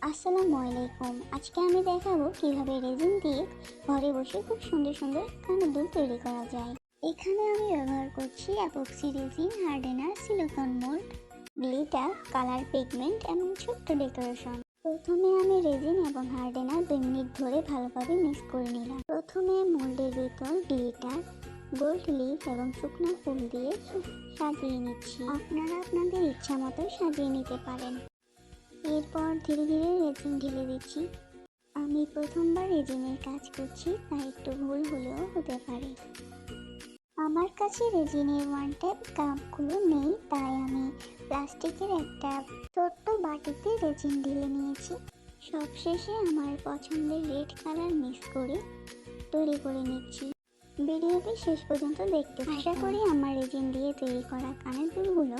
আসসালামু আলাইকুম। আজকে আমি দেখাবো কিভাবে রেজিন দিয়ে ঘরে বসে খুব সুন্দর সুন্দর কানের দুল তৈরি করা যায়। এখানে আমি ব্যবহার করছি epoxy resin, hardener, silicone mould, glitter, colour pigment এবং ছোট্ট ডেকোরেশন। প্রথমে আমি রেজিন এবং হার্ডেনার 2 মিনিট ধরে ভালোভাবে মিক্স করে নিলাম। প্রথমে মোল্ডের ভিতর গ্লিটার, গোল্ড লিফ এবং শুকনো ফুল দিয়ে সাজিয়ে নিচ্ছি। আপনারা আপনাদের ইচ্ছা মতো সাজিয়ে নিতে পারেন। এরপর ধীরে ধীরে রেজিন ঢেলে দিচ্ছি। আমি প্রথমবার রেজিনের কাজ করছি, তাই একটু ভুল হলেও হতে পারে। আমার কাছে রেজিনের ওয়ান টাইপ কাপগুলো নেই, তাই আমি প্লাস্টিকের একটা ছোট্ট বাটিতে রেজিন ঢেলে নিয়েছি। সবশেষে আমার পছন্দের রেড কালার মিক্স করে তৈরি করে নিচ্ছি। ভিডিওটি শেষ পর্যন্ত দেখতে আশা করি আমার রেজিন দিয়ে তৈরি করা কানের দুলগুলো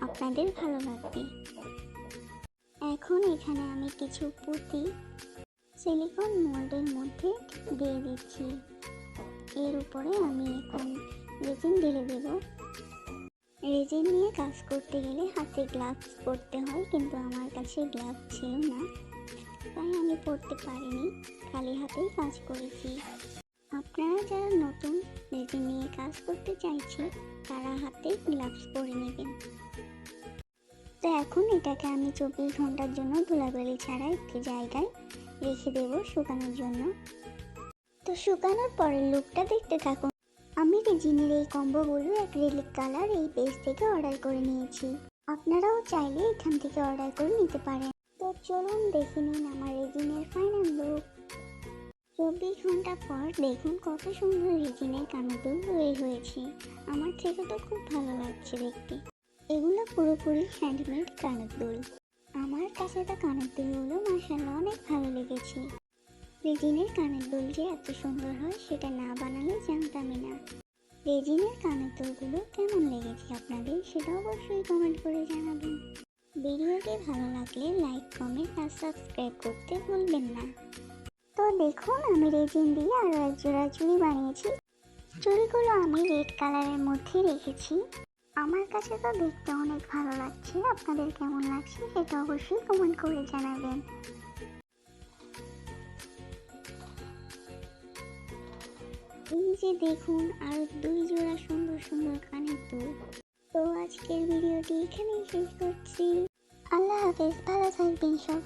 আপনাদের ভালো লাগবে। এখন এখানে আমি কিছু পুঁতি সিলিকন মোল্ডের মধ্যে দিয়ে দিচ্ছি। এর উপরে আমি এখন রেজিন ঢেলে দেব। রেজিন নিয়ে কাজ করতে গেলে হাতে গ্লাভস পরতে হয়, কিন্তু আমার কাছে গ্লাভস ছিল না, তাই আমি পরতে পারিনি, খালি হাতেই কাজ করেছি। আপনারা যারা নতুন রেজিন নিয়ে কাজ করতে চাইছেন তারা হাতে গ্লাভস পরে নেবেন। তো এখন এটাকে আমি 24 ঘন্টার জন্য ধুলাবালি ছাড়া একটি জায়গায় রেখে দেব শুকানোর জন্য। তো শুকানোর পরের লুকটা দেখতে থাকুন। আমি রেজিনের এই কম্বোগুলো অ্যাক্রিলিক কালার এই পেজ থেকে অর্ডার করে নিয়েছি। আপনারাও চাইলে এখান থেকে অর্ডার করে নিতে পারেন। তো চলুন দেখে নিন আমার রেজিনের ফাইনাল লুক। 24 ঘন্টা পর দেখুন কত সুন্দর রেজিনের কানের দুল তৈরি হয়েছে। আমার থেকে তো খুব ভালো লাগছে দেখতে। এগুলো পুরোপুরি হ্যান্ডমেড কানের দুল। আমার কাছে তো কানের দুলগুলো মাশাআল্লাহ অনেক ভালো লেগেছে। রেজিনের কানের দুল যে এত সুন্দর হয় সেটা না বানালে জানতামই না। রেজিনের কানের দুলগুলো কেমন লেগেছে আপনাদের সেটা অবশ্যই কমেন্ট করে জানাবেন। ভিডিওটি ভালো লাগলে লাইক, কমেন্ট আর সাবস্ক্রাইব করতে ভুলবেন না। তো দেখুন আমি রেজিন দিয়ে আরও এক জোড়া চুড়ি বানিয়েছি। চুড়িগুলো আমি রেড কালারের মধ্যে রেখেছি। আমার কাছে তো দেখতে অনেক ভালো লাগছে, আপনাদের কেমন লাগছে সেটা অবশ্যই কমেন্ট করে জানাবেন। এই যে দেখুন আরো 2 জোড়া সুন্দর সুন্দর কানের দুল। তো আজকের ভিডিওটি এখানেই শেষ করছি। আল্লাহ হাফেজ, ভালো থাকবেন সবাই।